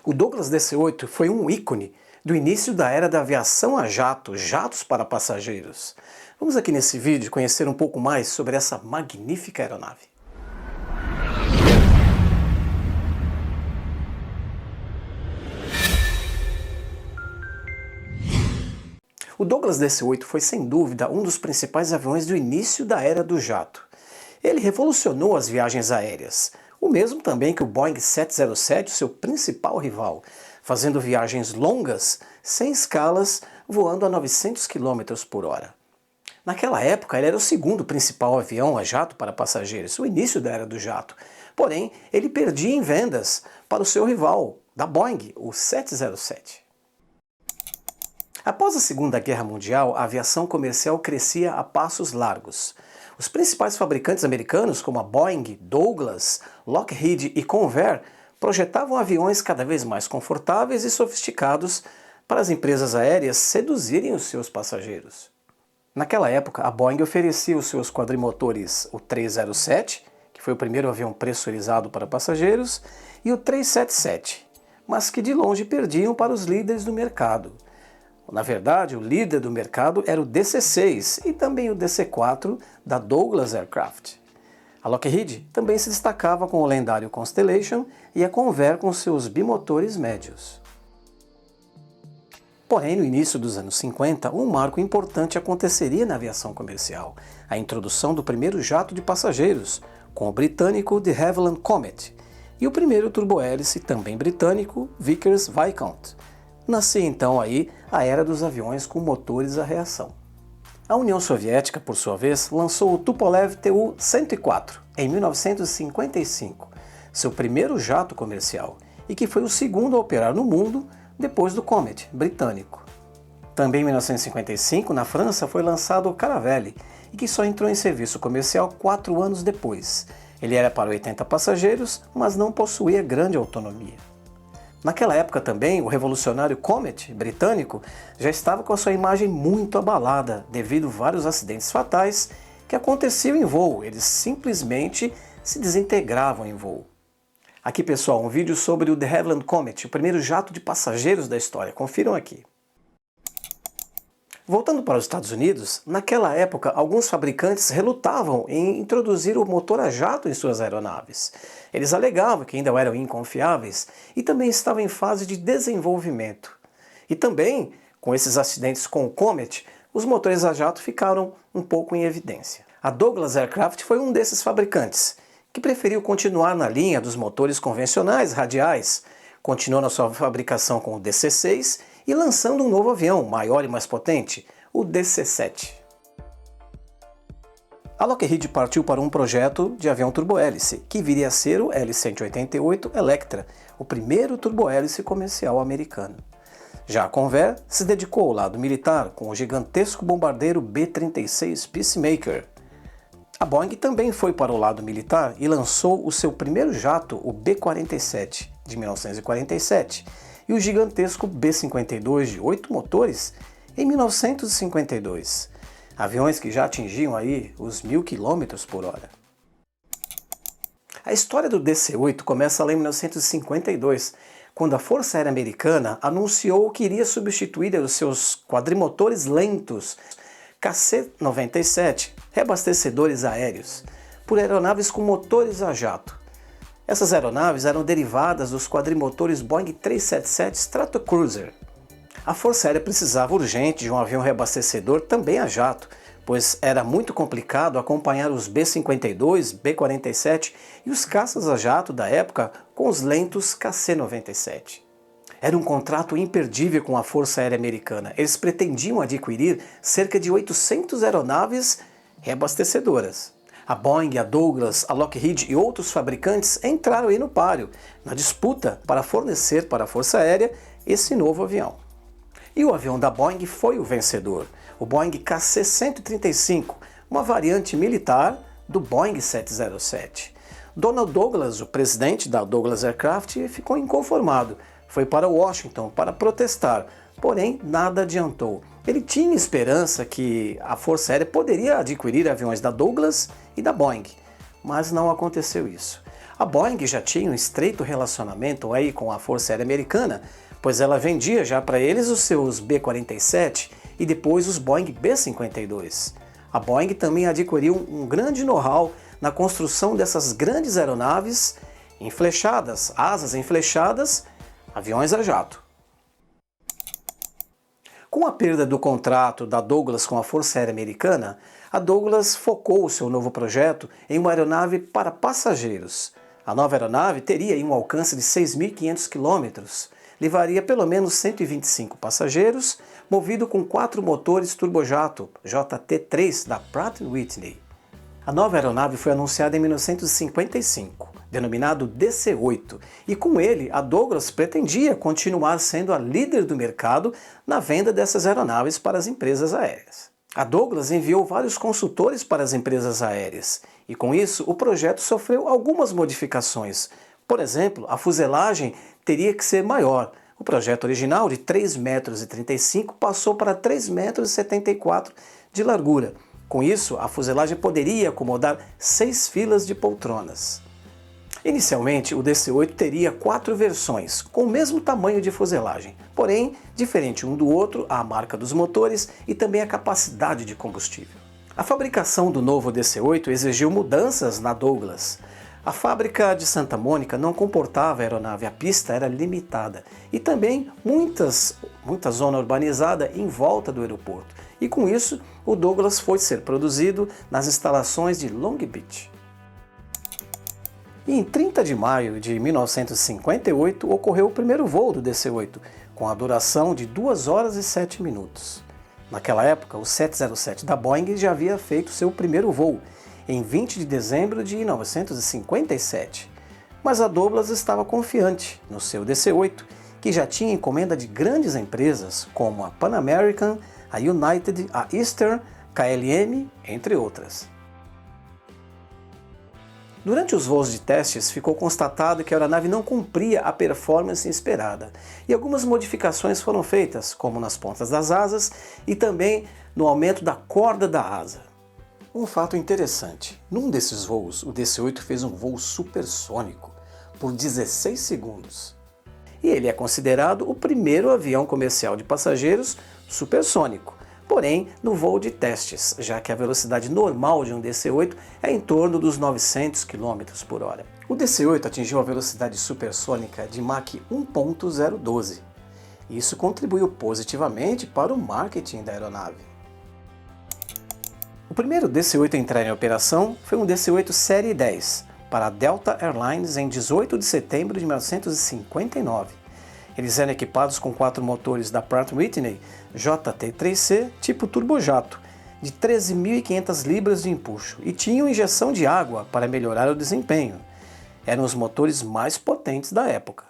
O Douglas DC-8 foi um ícone do início da era da aviação a jato, jatos para passageiros. Vamos aqui nesse vídeo conhecer um pouco mais sobre essa magnífica aeronave. O Douglas DC-8 foi sem dúvida um dos principais aviões do início da era do jato. Ele revolucionou as viagens aéreas, o mesmo também que o Boeing 707, seu principal rival, fazendo viagens longas, sem escalas, voando a 900 km por hora. Naquela época, ele era o segundo principal avião a jato para passageiros, o início da era do jato. Porém, ele perdia em vendas para o seu rival, da Boeing, o 707. Após a Segunda Guerra Mundial, a aviação comercial crescia a passos largos. Os principais fabricantes americanos, como a Boeing, Douglas, Lockheed e Convair, projetavam aviões cada vez mais confortáveis e sofisticados para as empresas aéreas seduzirem os seus passageiros. Naquela época, a Boeing oferecia os seus quadrimotores, o 307, que foi o primeiro avião pressurizado para passageiros, e o 377, mas que de longe perdiam para os líderes do mercado. Na verdade, o líder do mercado era o DC-6 e também o DC-4 da Douglas Aircraft. A Lockheed também se destacava com o lendário Constellation e a Convair com seus bimotores médios. Porém, no início dos anos 50, um marco importante aconteceria na aviação comercial, a introdução do primeiro jato de passageiros, com o britânico de Havilland Comet, e o primeiro turbohélice, também britânico, Vickers Viscount. Nascia então aí a era dos aviões com motores a reação. A União Soviética, por sua vez, lançou o Tupolev Tu-104 em 1955, seu primeiro jato comercial, e que foi o segundo a operar no mundo depois do Comet britânico. Também em 1955, na França, foi lançado o Caravelle, e que só entrou em serviço comercial 4 anos depois. Ele era para 80 passageiros, mas não possuía grande autonomia. Naquela época também, o revolucionário Comet britânico já estava com a sua imagem muito abalada devido a vários acidentes fatais que aconteciam em voo. Eles simplesmente se desintegravam em voo. Aqui, pessoal, um vídeo sobre o de Havilland Comet, o primeiro jato de passageiros da história. Confiram aqui. Voltando para os Estados Unidos, naquela época, alguns fabricantes relutavam em introduzir o motor a jato em suas aeronaves. Eles alegavam que ainda eram inconfiáveis e também estavam em fase de desenvolvimento. E também, com esses acidentes com o Comet, os motores a jato ficaram um pouco em evidência. A Douglas Aircraft foi um desses fabricantes, que preferiu continuar na linha dos motores convencionais radiais, continuou na sua fabricação com o DC-6 e lançando um novo avião, maior e mais potente, o DC-7. A Lockheed partiu para um projeto de avião turbohélice, que viria a ser o L-188 Electra, o primeiro turbohélice comercial americano. Já a Convair se dedicou ao lado militar com o gigantesco bombardeiro B-36 Peacemaker. A Boeing também foi para o lado militar e lançou o seu primeiro jato, o B-47, de 1947, e o gigantesco B-52 de 8 motores em 1952. Aviões que já atingiam aí os 1000 km por hora. A história do DC-8 começa lá em 1952, quando a Força Aérea Americana anunciou que iria substituir os seus quadrimotores lentos KC-97, reabastecedores aéreos, por aeronaves com motores a jato. Essas aeronaves eram derivadas dos quadrimotores Boeing 377 Stratocruiser. A Força Aérea precisava urgente de um avião reabastecedor também a jato, pois era muito complicado acompanhar os B-52, B-47 e os caças a jato da época com os lentos KC-97. Era um contrato imperdível com a Força Aérea Americana. Eles pretendiam adquirir cerca de 800 aeronaves reabastecedoras. A Boeing, a Douglas, a Lockheed e outros fabricantes entraram aí no páreo, na disputa para fornecer para a Força Aérea esse novo avião. E o avião da Boeing foi o vencedor, o Boeing KC-135, uma variante militar do Boeing 707. Donald Douglas, o presidente da Douglas Aircraft, ficou inconformado. Foi para Washington para protestar, porém nada adiantou. Ele tinha esperança que a Força Aérea poderia adquirir aviões da Douglas e da Boeing, mas não aconteceu isso. A Boeing já tinha um estreito relacionamento aí com a Força Aérea Americana, pois ela vendia já para eles os seus B-47 e depois os Boeing B-52. A Boeing também adquiriu um grande know-how na construção dessas grandes aeronaves enflechadas, asas enflechadas, aviões a jato. Com a perda do contrato da Douglas com a Força Aérea Americana, a Douglas focou o seu novo projeto em uma aeronave para passageiros. A nova aeronave teria um alcance de 6.500 km, levaria pelo menos 125 passageiros, movido com 4 motores turbojato JT3 da Pratt & Whitney. A nova aeronave foi anunciada em 1955, denominado DC-8, e com ele a Douglas pretendia continuar sendo a líder do mercado na venda dessas aeronaves para as empresas aéreas. A Douglas enviou vários consultores para as empresas aéreas, e com isso o projeto sofreu algumas modificações. Por exemplo, a fuselagem teria que ser maior. O projeto original de 3,35 metros passou para 3,74 metros de largura. Com isso, a fuselagem poderia acomodar 6 filas de poltronas. Inicialmente, o DC-8 teria 4 versões, com o mesmo tamanho de fuselagem, porém, diferente um do outro, a marca dos motores e também a capacidade de combustível. A fabricação do novo DC-8 exigiu mudanças na Douglas. A fábrica de Santa Mônica não comportava a aeronave, a pista era limitada e também muita zona urbanizada em volta do aeroporto. E com isso, o Douglas foi ser produzido nas instalações de Long Beach. E em 30 de maio de 1958 ocorreu o primeiro voo do DC-8, com a duração de 2 horas e 7 minutos. Naquela época, o 707 da Boeing já havia feito seu primeiro voo, em 20 de dezembro de 1957. Mas a Douglas estava confiante no seu DC-8, que já tinha encomenda de grandes empresas como a Pan American, a United, a Eastern, KLM, entre outras. Durante os voos de testes, ficou constatado que a aeronave não cumpria a performance esperada, e algumas modificações foram feitas, como nas pontas das asas e também no aumento da corda da asa. Um fato interessante, num desses voos, o DC-8 fez um voo supersônico, por 16 segundos. E ele é considerado o primeiro avião comercial de passageiros supersônico, porém no voo de testes, já que a velocidade normal de um DC-8 é em torno dos 900 km por hora. O DC-8 atingiu a velocidade supersônica de Mach 1.012. Isso contribuiu positivamente para o marketing da aeronave. O primeiro DC-8 a entrar em operação foi um DC-8 Série 10, para a Delta Airlines em 18 de setembro de 1959. Eles eram equipados com 4 motores da Pratt & Whitney JT3C tipo turbojato, de 13.500 libras de empuxo, e tinham injeção de água para melhorar o desempenho. Eram os motores mais potentes da época.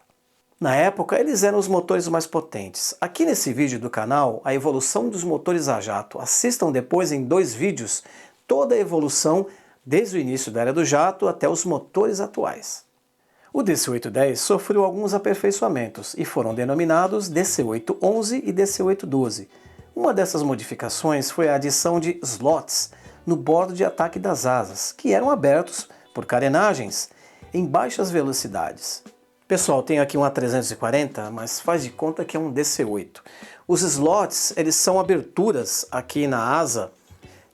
Na época, eles eram os motores mais potentes. Aqui nesse vídeo do canal, a evolução dos motores a jato. Assistam depois em 2 vídeos toda a evolução desde o início da era do jato até os motores atuais. O DC-810 sofreu alguns aperfeiçoamentos e foram denominados DC-811 e DC-812. Uma dessas modificações foi a adição de slots no bordo de ataque das asas, que eram abertos por carenagens em baixas velocidades. Pessoal, tenho aqui um A340, mas faz de conta que é um DC-8. Os slots, eles são aberturas aqui na asa,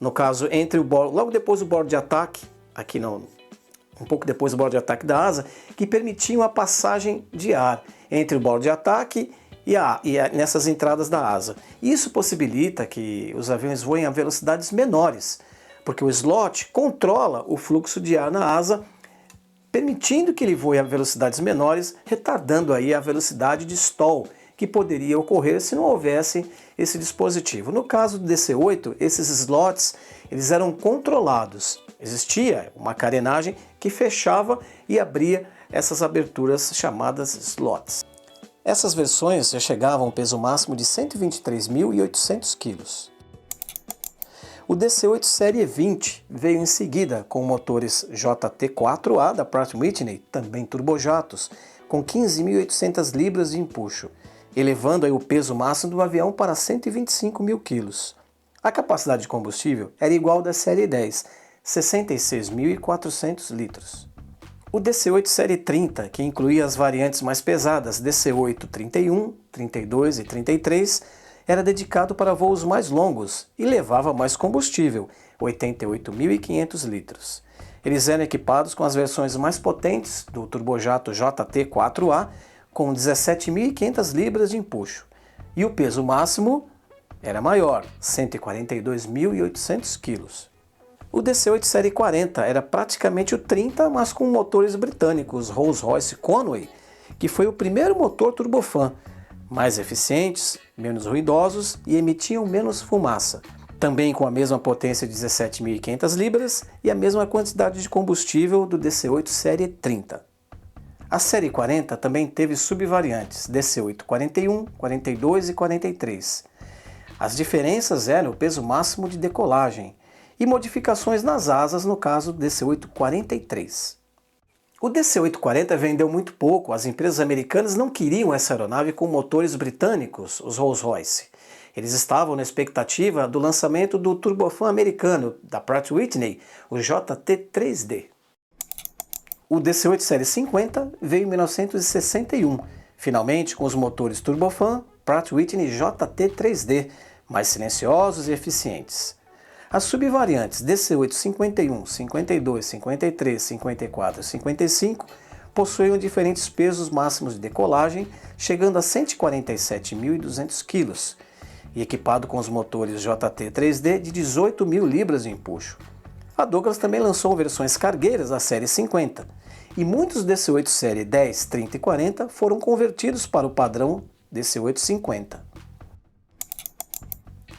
no caso entre o bordo, logo depois do bordo de ataque, aqui um pouco depois do bordo de ataque da asa, que permitiam a passagem de ar entre o bordo de ataque e nessas entradas da asa. Isso possibilita que os aviões voem a velocidades menores, porque o slot controla o fluxo de ar na asa, permitindo que ele voe a velocidades menores, retardando aí a velocidade de stall que poderia ocorrer se não houvesse esse dispositivo. No caso do DC-8, esses slots eles eram controlados. Existia uma carenagem que fechava e abria essas aberturas chamadas slots. Essas versões já chegavam a um peso máximo de 123.800 kg. O DC-8 Série 20 veio em seguida com motores JT4A da Pratt & Whitney, também turbojatos, com 15.800 libras de empuxo, elevando aí o peso máximo do avião para 125.000 kg. A capacidade de combustível era igual da Série 10, 66.400 litros. O DC-8 série 30, que incluía as variantes mais pesadas DC-8 31, 32 e 33, era dedicado para voos mais longos e levava mais combustível, 88.500 litros. Eles eram equipados com as versões mais potentes do turbojato JT4A, com 17.500 libras de empuxo, e o peso máximo era maior, 142.800 quilos. O DC-8 série 40 era praticamente o 30, mas com motores britânicos Rolls-Royce Conway, que foi o primeiro motor turbofan, mais eficientes, menos ruidosos e emitiam menos fumaça, também com a mesma potência de 17.500 libras e a mesma quantidade de combustível do DC-8 série 30. A série 40 também teve subvariantes DC-8 41, 42 e 43. As diferenças eram o peso máximo de decolagem e modificações nas asas no caso do DC-8 43. O DC-8 40 vendeu muito pouco, as empresas americanas não queriam essa aeronave com motores britânicos, os Rolls-Royce. Eles estavam na expectativa do lançamento do turbofan americano, da Pratt & Whitney, o JT3D. O DC-8 série 50 veio em 1961, finalmente com os motores turbofan Pratt & Whitney JT3D, mais silenciosos e eficientes. As subvariantes DC-8 51, 52, 53, 54 e 55 possuíam diferentes pesos máximos de decolagem, chegando a 147.200 kg, e equipado com os motores JT3D de 18.000 libras de empuxo. A Douglas também lançou versões cargueiras da série 50, e muitos DC-8 série 10, 30 e 40 foram convertidos para o padrão DC-8 50.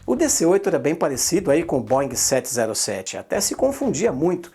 O DC-8 era bem parecido aí com o Boeing 707, até se confundia muito,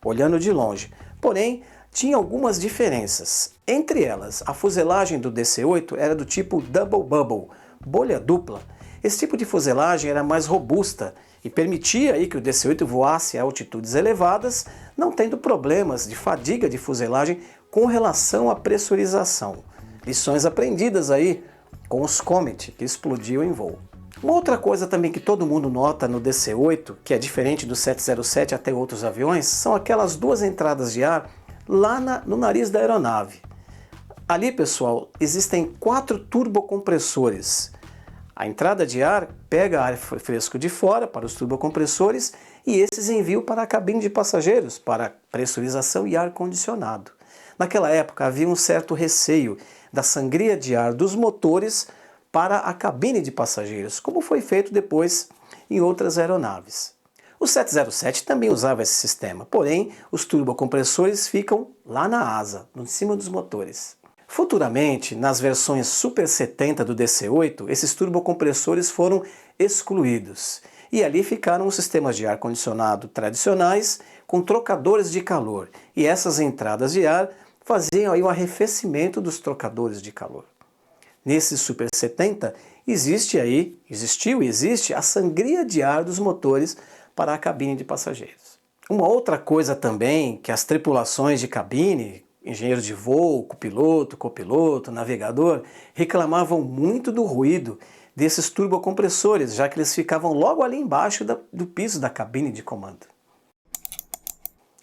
olhando de longe. Porém, tinha algumas diferenças. Entre elas, a fuselagem do DC-8 era do tipo Double Bubble, bolha dupla. Esse tipo de fuselagem era mais robusta e permitia aí que o DC-8 voasse a altitudes elevadas, não tendo problemas de fadiga de fuselagem com relação à pressurização. Lições aprendidas aí com os Comet, que explodiam em voo. Uma outra coisa também que todo mundo nota no DC-8, que é diferente do 707 até outros aviões, são aquelas duas entradas de ar lá no nariz da aeronave. Ali, pessoal, existem 4 turbocompressores. A entrada de ar pega ar fresco de fora para os turbocompressores e esses enviam para a cabine de passageiros para pressurização e ar-condicionado. Naquela época havia um certo receio da sangria de ar dos motores para a cabine de passageiros, como foi feito depois em outras aeronaves. O 707 também usava esse sistema, porém os turbocompressores ficam lá na asa, em cima dos motores. Futuramente, nas versões Super 70 do DC-8, esses turbocompressores foram excluídos e ali ficaram os sistemas de ar-condicionado tradicionais com trocadores de calor, e essas entradas de ar faziam aí o arrefecimento dos trocadores de calor. Nesse Super 70 existiu e existe a sangria de ar dos motores para a cabine de passageiros. Uma outra coisa também que as tripulações de cabine, engenheiro de voo, copiloto, navegador, reclamavam muito do ruído desses turbocompressores, já que eles ficavam logo ali embaixo do piso da cabine de comando.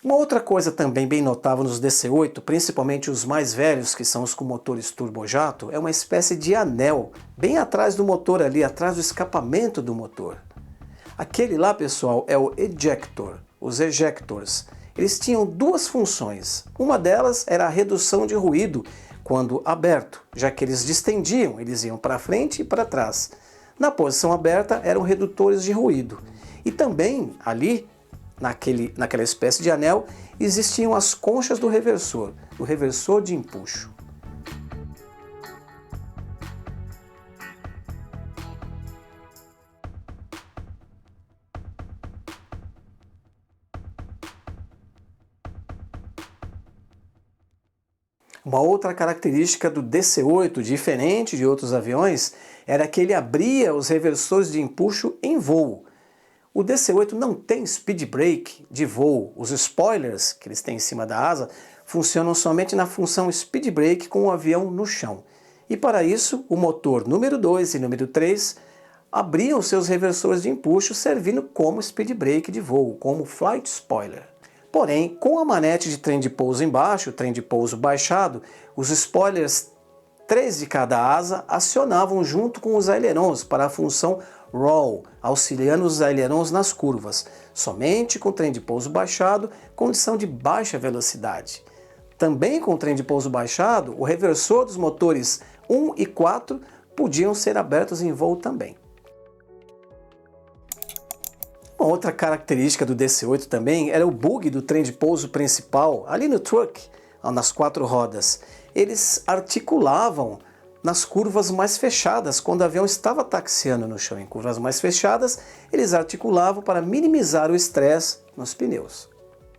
Uma outra coisa também bem notável nos DC-8, principalmente os mais velhos, que são os com motores turbojato, é uma espécie de anel, bem atrás do motor ali, atrás do escapamento do motor. Aquele lá, pessoal, é o ejector, os ejectors. Eles tinham 2 funções. Uma delas era a redução de ruído quando aberto, já que eles distendiam, eles iam para frente e para trás. Na posição aberta eram redutores de ruído. E também ali, naquela espécie de anel, existiam as conchas do reversor de empuxo. Uma outra característica do DC-8, diferente de outros aviões, era que ele abria os reversores de empuxo em voo. O DC-8 não tem speed brake de voo. Os spoilers que eles têm em cima da asa funcionam somente na função speed brake com o avião no chão. E para isso, o motor número 2 e número 3 abriam seus reversores de empuxo servindo como speed brake de voo, como flight spoiler. Porém, com a manete de trem de pouso embaixo, trem de pouso baixado, os spoilers 3 de cada asa acionavam junto com os ailerons para a função roll, auxiliando os ailerons nas curvas, somente com o trem de pouso baixado, condição de baixa velocidade. Também com o trem de pouso baixado, o reversor dos motores 1 e 4 podiam ser abertos em voo também. Uma outra característica do DC-8 também era o bug do trem de pouso principal, ali no truck, nas 4 rodas. Eles articulavam nas curvas mais fechadas, quando o avião estava taxiando no chão em curvas mais fechadas, eles articulavam para minimizar o estresse nos pneus.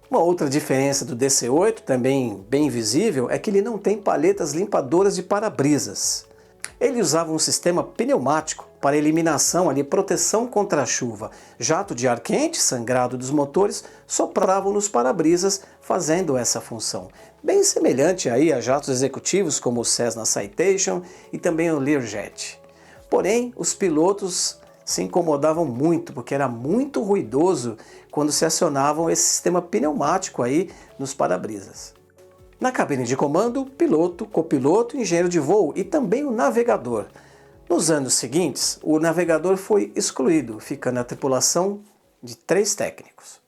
Uma outra diferença do DC-8, também bem visível, é que ele não tem palhetas limpadoras de para-brisas. Ele usava um sistema pneumático para eliminação, proteção contra a chuva. Jato de ar quente, sangrado dos motores, sopravam nos para-brisas, fazendo essa função. Bem semelhante aí a jatos executivos como o Cessna Citation e também o Learjet. Porém, os pilotos se incomodavam muito, porque era muito ruidoso quando se acionavam esse sistema pneumático aí nos para-brisas. Na cabine de comando, piloto, copiloto, engenheiro de voo e também o navegador. Nos anos seguintes, o navegador foi excluído, ficando a tripulação de 3 técnicos.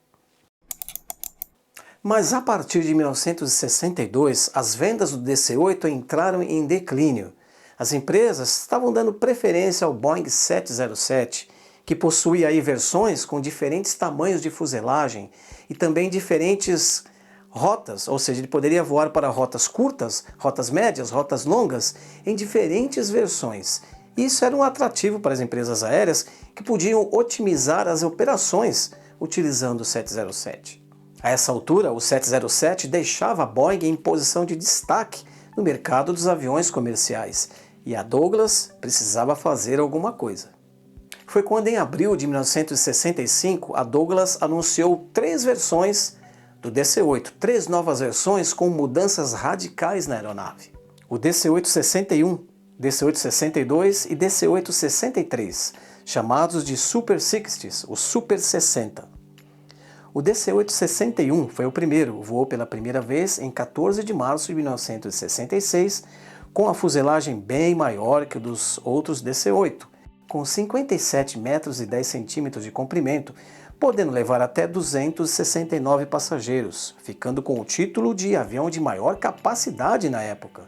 Mas a partir de 1962, as vendas do DC-8 entraram em declínio. As empresas estavam dando preferência ao Boeing 707, que possuía aí versões com diferentes tamanhos de fuselagem e também diferentes rotas, ou seja, ele poderia voar para rotas curtas, rotas médias, rotas longas, em diferentes versões. Isso era um atrativo para as empresas aéreas que podiam otimizar as operações utilizando o 707. A essa altura, o 707 deixava a Boeing em posição de destaque no mercado dos aviões comerciais, e a Douglas precisava fazer alguma coisa. Foi quando, em abril de 1965, a Douglas anunciou 3 versões do DC-8, 3 novas versões com mudanças radicais na aeronave. O DC-8-61, DC-8-62 e DC-8-63, chamados de Super 60s, o Super 60. O DC-8-61 foi o primeiro, voou pela primeira vez em 14 de março de 1966, com a fuselagem bem maior que o dos outros DC-8, com 57 metros e 10 centímetros de comprimento, podendo levar até 269 passageiros, ficando com o título de avião de maior capacidade na época,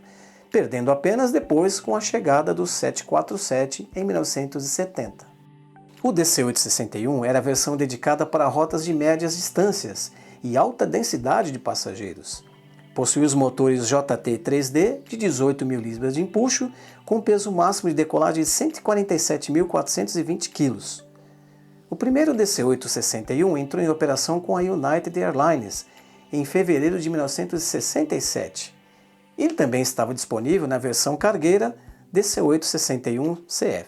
perdendo apenas depois com a chegada do 747 em 1970. O DC-8-61 era a versão dedicada para rotas de médias distâncias e alta densidade de passageiros. Possuía os motores JT3D de 18.000 libras de empuxo, com peso máximo de decolagem de 147.420 kg. O primeiro DC-8-61 entrou em operação com a United Airlines em fevereiro de 1967. Ele também estava disponível na versão cargueira DC-8-61CF.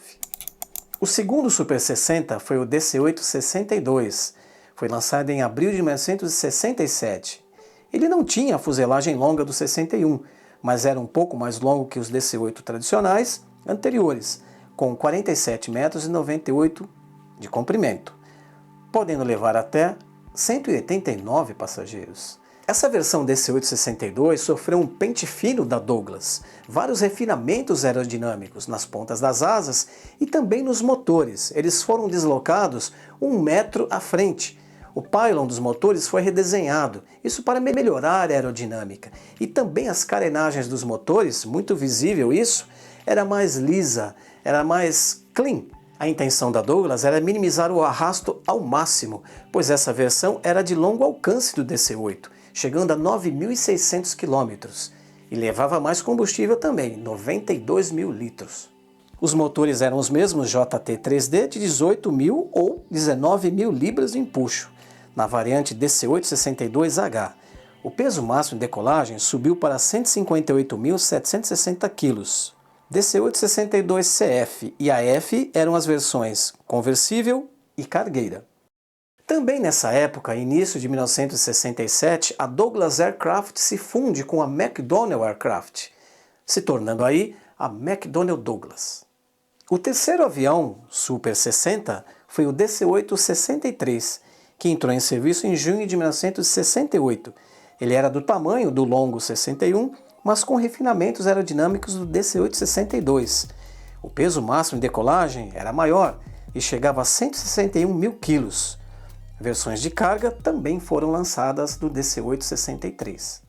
O segundo Super 60 foi o DC-8-62. Foi lançado em abril de 1967. Ele não tinha a fuselagem longa do 61, mas era um pouco mais longo que os DC-8 tradicionais anteriores, com 47 metros e 98 de comprimento, podendo levar até 189 passageiros. Essa versão DC-8-62 sofreu um pente fino da Douglas, vários refinamentos aerodinâmicos nas pontas das asas e também nos motores. Eles foram deslocados 1 metro à frente. O pylon dos motores foi redesenhado, isso para melhorar a aerodinâmica. E também as carenagens dos motores, muito visível isso, era mais lisa, era mais clean. A intenção da Douglas era minimizar o arrasto ao máximo, pois essa versão era de longo alcance do DC-8, chegando a 9.600 km, e levava mais combustível também, 92.000 litros. Os motores eram os mesmos JT3D de 18.000 ou 19.000 libras de empuxo, na variante DC-8-62H. O peso máximo de decolagem subiu para 158.760 kg. DC-8-62CF e AF eram as versões conversível e cargueira. Também nessa época, início de 1967, a Douglas Aircraft se funde com a McDonnell Aircraft, se tornando aí a McDonnell Douglas. O terceiro avião, Super 60, foi o DC-8-63, que entrou em serviço em junho de 1968. Ele era do tamanho do Longo 61, mas com refinamentos aerodinâmicos do DC-8-62. O peso máximo em decolagem era maior e chegava a 161 mil quilos. Versões de carga também foram lançadas do DC-8-63.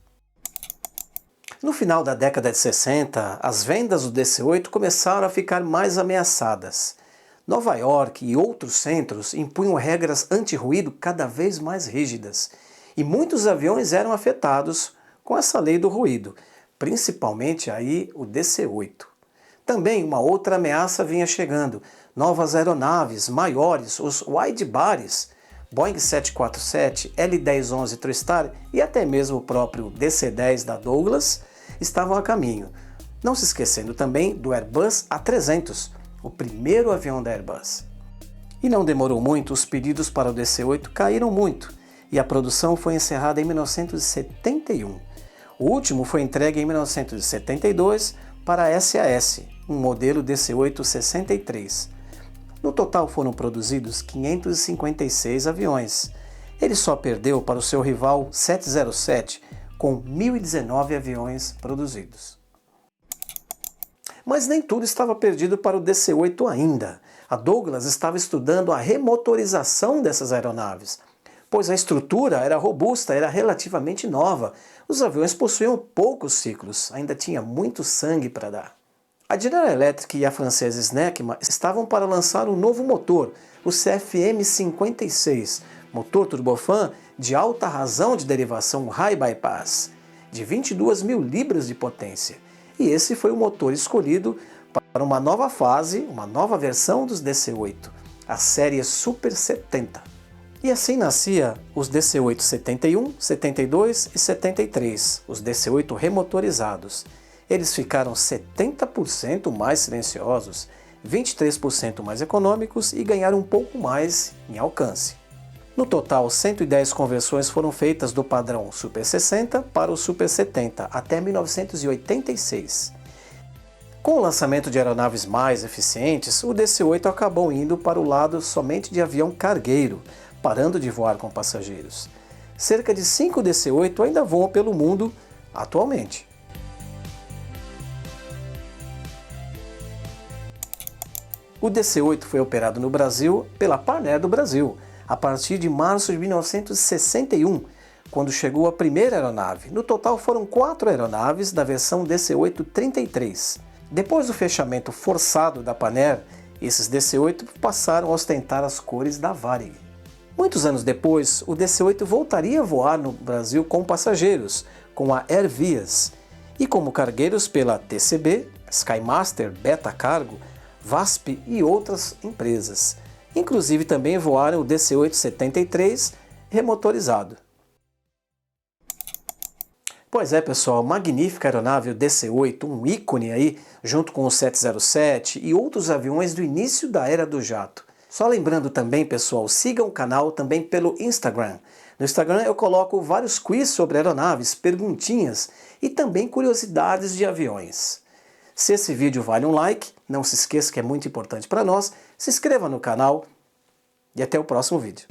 No final da década de 60, as vendas do DC-8 começaram a ficar mais ameaçadas. Nova York e outros centros impunham regras anti-ruído cada vez mais rígidas, e muitos aviões eram afetados com essa lei do ruído, principalmente aí o DC-8. Também uma outra ameaça vinha chegando, novas aeronaves maiores, os wide-bodies, Boeing 747, L-1011 TrueStar e até mesmo o próprio DC-10 da Douglas estavam a caminho. Não se esquecendo também do Airbus A300, o primeiro avião da Airbus. E não demorou muito, os pedidos para o DC-8 caíram muito e a produção foi encerrada em 1971. O último foi entregue em 1972 para a SAS, um modelo DC-8-63. No total foram produzidos 556 aviões. Ele só perdeu para o seu rival 707, com 1.019 aviões produzidos. Mas nem tudo estava perdido para o DC-8 ainda. A Douglas estava estudando a remotorização dessas aeronaves, pois a estrutura era robusta, era relativamente nova. Os aviões possuíam poucos ciclos, ainda tinha muito sangue para dar. A General Electric e a francesa Snecma estavam para lançar um novo motor, o CFM56, motor turbofan de alta razão de derivação High Bypass, de 22 mil libras de potência. E esse foi o motor escolhido para uma nova fase, uma nova versão dos DC-8, a série Super 70. E assim nascia os DC-8 71, 72 e 73, os DC-8 remotorizados. Eles ficaram 70% mais silenciosos, 23% mais econômicos e ganharam um pouco mais em alcance. No total, 110 conversões foram feitas do padrão Super 60 para o Super 70 até 1986. Com o lançamento de aeronaves mais eficientes, o DC-8 acabou indo para o lado somente de avião cargueiro, parando de voar com passageiros. Cerca de 5 DC-8 ainda voam pelo mundo atualmente. O DC-8 foi operado no Brasil pela Pan Air do Brasil, a partir de março de 1961, quando chegou a primeira aeronave. No total foram 4 aeronaves da versão DC-8-33. Depois do fechamento forçado da Pan Air, esses DC-8 passaram a ostentar as cores da Varig. Muitos anos depois, o DC-8 voltaria a voar no Brasil com passageiros, com a Air Vias, e como cargueiros pela TCB, Skymaster, Beta Cargo, VASP e outras empresas. Inclusive também voaram o DC-8-73 remotorizado. Pois é, pessoal, magnífica aeronave o DC-8, um ícone aí, junto com o 707 e outros aviões do início da era do jato. Só lembrando também, pessoal, sigam o canal também pelo Instagram. No Instagram eu coloco vários quiz sobre aeronaves, perguntinhas e também curiosidades de aviões. Se esse vídeo vale um like, não se esqueça que é muito importante para nós, se inscreva no canal e até o próximo vídeo.